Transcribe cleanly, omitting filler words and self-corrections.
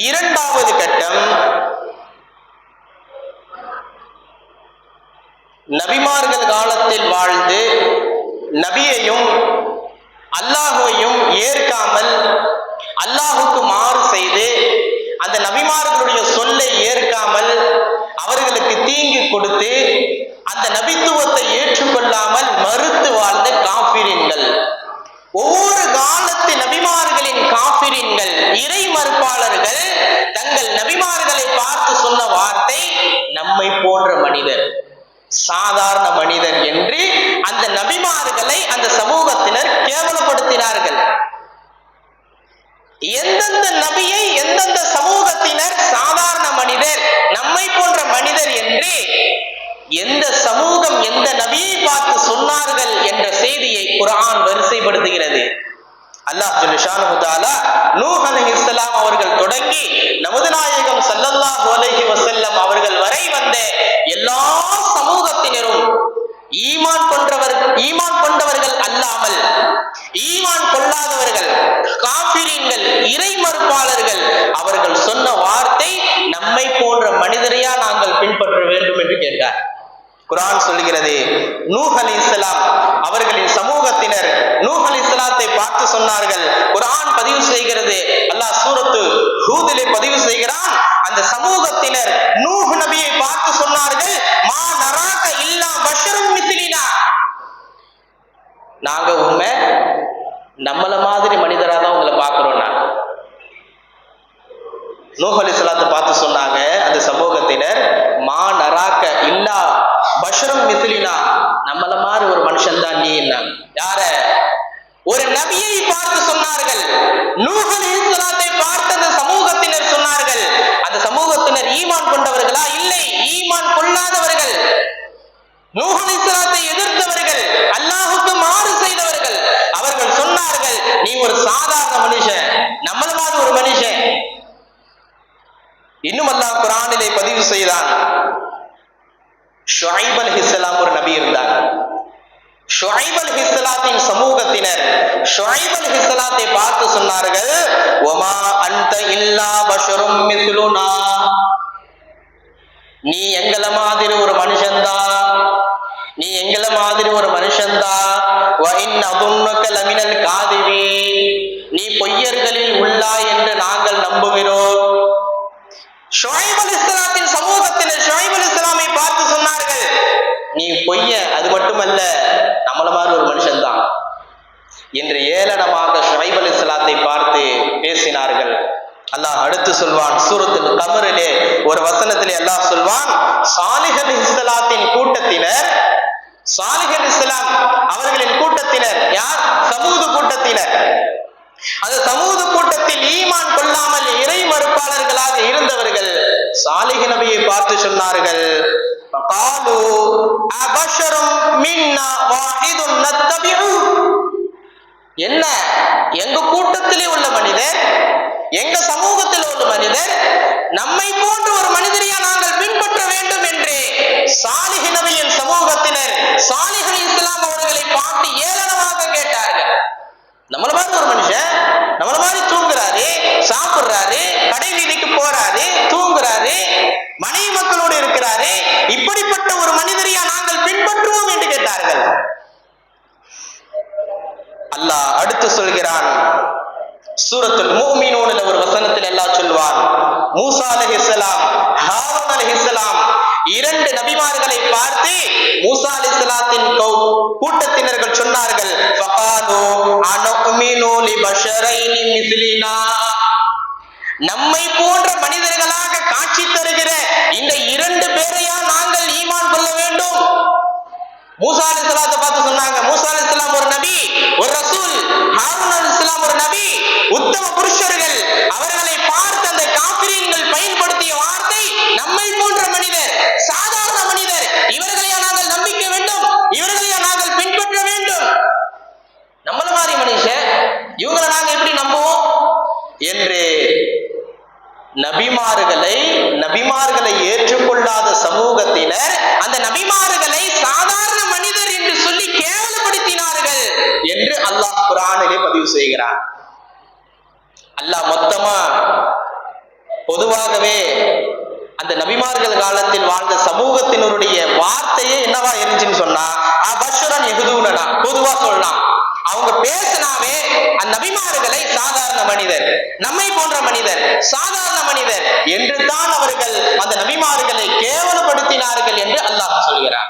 இரண்டாவது கட்டம், நபிமார்கள் காலத்தில் வாழ்ந்து நபியையும் அல்லாஹையும் ஏற்காமல் அல்லாஹுக்கு மாறு செய்து அந்த நபிமார்களுடைய சொல்லை ஏற்காமல் அவர்களுக்கு தீங்கு கொடுத்து அந்த நபித்துவத்தை ஏற்றுக்கொள்ளாமல் மறுத்து வாழ்ந்த காஃபிரின்கள். ஒவ்வொரு காலத்து நபிமார்களின் காஃபிரின்கள், இறை மறுப்பாளர்கள் தங்கள் நபிமார்களை பார்த்து சொன்ன வார்த்தை நம்மை போன்ற மனிதர், சாதாரண மனிதர் என்று அந்த நபிமார்களை அந்த சமூகத்தினர் கேவலப்படுத்தினார்கள். எந்தெந்த நபியை எந்தெந்த சமூகத்தினர் சாதாரண மனிதர், நம்மை போன்ற மனிதர் என்று எந்த சமூகம் எந்த நபியை பார்த்து சொன்னார்கள் என்ற செய்தியை குர்ஆன் வரிசைப்படுத்துகிறது. அல்லாஹ் ஜல்ல ஷானஹு தஆலா நூஹ் அலைஹிஸ்ஸலாம் அவர்கள் தொடங்கி நமது நாயகம் ஸல்லல்லாஹு அலைஹி வஸல்லம் அவர்கள் வரை வந்த எல்லா சமூகத்தினரும் ஈமான் கொண்டவர்கள் அல்லாமல் ஈமான் கொள்ளாதவர்கள், காஃபிரீன்கள், இறை மறுப்பாளர்கள் அவர்கள் சொன்ன வார்த்தை நம்மை போன்ற மனிதரையா நாங்கள் பின்பற்ற வேண்டும் என்று கேட்டார். குர்ஆன் சொல்கிறது, நூஹ் அலைஹிஸ்ஸலாம் அவர்களின் சமூகத்தினர் நூஹ் அலைஹிஸ்ஸலாத்தை பார்த்து சொன்னார்கள். குர்ஆன் பதிவு செய்கிறது, அல்லாஹ் சூரத்து ஹூதிலே பதிவு செய்கிறான், அந்த சமூகத்தினர் நூஹ் நபியை பார்த்து சொன்னார்கள், மா நராக இல்லா பஷரும் மிஸ்லினா, நாங்க உண்மை நம்மள மாதிரி மனிதரா தான் உங்களை பார்க்கிறோம். நூஹ் அலைஹிஸ்ஸலாத்தை பார்த்து சொன்னாங்க அந்த சமூகத்தினர், மா நராக்க இல்லா பஷரும் மிஸ்லினா, நம்மள மாதிரி ஒரு மனுஷன் தான் நீ. என்ன யார? ஒரு நபியை பார்த்து சொன்னார்கள். நூஹ் அலைஹிஸ்ஸலாத்தை பார்த்த அந்த சமூகத்தினர் சொன்னார்கள், அந்த சமூகத்தினர் ஈமான் கொண்டவர்களா? இல்லை, ஈமான் கொள்ளாதவர்கள், நூஹ் அலைஹிஸ்ஸலாத்தை எதிர்த்தவர்கள், அல்லாஹ்வுக்கு மாறு செய்தவர்கள். அவர்கள் சொன்னார்கள், நீ ஒரு சாதாரண மனுஷன், நம்மள மாதிரி ஒரு மனுஷன். இன்னும் அல்லாஹ் குர்ஆனிலே பதிவு செய்தான், ஷுஐப் அலைஹிஸ்ஸலாம் ஒரு நபி இருந்தார். ஷுஐப் அலைஹிஸ்ஸலாத்தின் சமூகத்தினர் ஷுஐப் அலைஹிஸ்ஸலாத்தை பார்த்து சொன்னார்கள், வமா அன்த இல்லா பஷரும் மிஸ்லுனா, நீ எங்கள மாதிரி ஒரு மனுஷன்தான், நீ எங்கள மாதிரி ஒரு மனுஷன்தான். வ இன் அதுன்னக லமினல் காதிபீன், நீ பொய்யர்களில் உள்ளாய் என்று நாங்கள் நம்புகிறோம். ஷுஐப் அலைஹிஸ்ஸலாத்தின் சமூகத்தினர் ஷுஐப் அலைஹிஸ்ஸலாமை பார்த்து சொன்னார்கள், நீ பொய்ய, அது மட்டுமல்ல நம்மள மாதிரி ஒரு மனுஷன் தான் என்று ஏளனமாக ஷுஐப் அலைஹிஸ்ஸலாத்தை பார்த்து பேசினார்கள். அல்லாஹ் அடுத்து சொல்வான், சூரத்துல் கமரிலே ஒரு வசனத்திலே அல்லாஹ் சொல்வான், சாலிஹ் அலைஹிஸ்ஸலாத்தின் கூட்டத்தினர், சாலிஹ் அலைஹிஸ்ஸலாம் அவர்களின் கூட்டத்தினர் யார்? சமூது கூட்டத்தினர். அந்த சமூது கூட்டத்தில் ஈமான் கொள்ளாமல் இறை மறுப்பாளர்களாக இருந்தவர்கள் சாலிஹ் நபியை பார்த்து சொன்னார்கள், ஃபகாலு அபஷரும் மின்னா வாஹிதுன் நத்தபிஉ, என்ன எங்க கூட்டத்திலே உள்ள மனிதர், எங்க சமூகத்தில் உள்ள மனிதர், நம்மை போன்ற ஒரு மனிதரையா நாங்கள் பின்பற்ற வேண்டும் என்று சாலிஹ் நபியின் சமூகத்தினர் சாலிஹ் அலைஹிஸ்ஸலாம் அவர்களை பார்த்து ஏளனமாக கேட்டார்கள். நம்மள மாதிரி ஒரு மனுஷன், நம்மள மாதிரி தூங்குறாரு, சாப்பிடுறாரு, கடை வீதிக்கு போறாரு, தூங்குறாரு, மனைவி மக்களோடு இருக்கிறாரு, இப்படிப்பட்ட ஒரு மனிதரையா நாங்கள் பின்பற்றுவோம் என்று கேட்டார்கள். அல்லாஹ் அடுத்து சொல்கிறான், சூரத்துல் முஃமினூன்ல ஒரு வசனத்தில் அல்லாஹ் சொல்வான், மூசா அலைஹிஸ்ஸலாம், ஹாரூன் அலைஹிஸ்ஸலாம் இரண்டு நபிமார்களை பார்த்து மூசா அலைஹிஸ்ஸலாத்தின் கூட்டத்தினர்கள் சொன்னார்கள், ஃபகாலு அனுமினு லிபஷரைனி மிஸ்லினா, நம்மை போன்ற மனிதர்களாக காட்சி தருகிற இந்த இரண்டு பேரையா நாங்கள் ஈமான் கொள்ள வேண்டும். மூசா அலைஹிஸ்ஸலாத்தை பார்த்து சொன்னாங்க, மூசா அலைஹிஸ்ஸலாம் ஒரு நபி, ஒரு ரசூல், ஹாரூன் அலைஹிஸ்ஸலாம் ஒரு நபி, உத்தம புருஷர்கள். அவர்களை பார்த்து அந்த காஃபிரீன்கள் பயன்படுத்திய வார்த்தை நம்மை போன்ற மனிதர், சாதாரண மனிதர், இவர்களையா நாங்கள் நம்பிக்க வேண்டும், இவர்களையா நாங்கள் பின்பற்ற வேண்டும். நம்மள மாதிரி மனுஷன், இவங்களை நாங்க எப்படி நம்புவோம் என்று நபிமார்களை ஏற்றுக்கொள்ளாத சமூகத்தினர் அந்த நபிமார்களை சாதாரண மனிதர் என்று சொல்லி கேவலப்படுத்தினார்கள் என்று அல்லாஹ் குர்ஆனிலே பதிவு செய்கிறார். அல்லாஹ் மொத்தமா பொதுவாகவே அந்த நபிமார்கள் காலத்தில் வாழ்ந்த சமூகத்தினருடைய வார்த்தையே என்னவா இருந்துச்சுன்னு சொன்னா அபஷரன் எகுதூனனா, பொதுவா சொல்லலாம். அவங்க பேசினாவே அந்த நபிமார்களை சாதாரண மனிதர், நம்மை போன்ற மனிதர், சாதாரண மனிதர் என்று தான் அவர்கள் அந்த நபிமார்களை கேவலப்படுத்தினார்கள் என்று அல்லாஹ் சொல்கிறார்.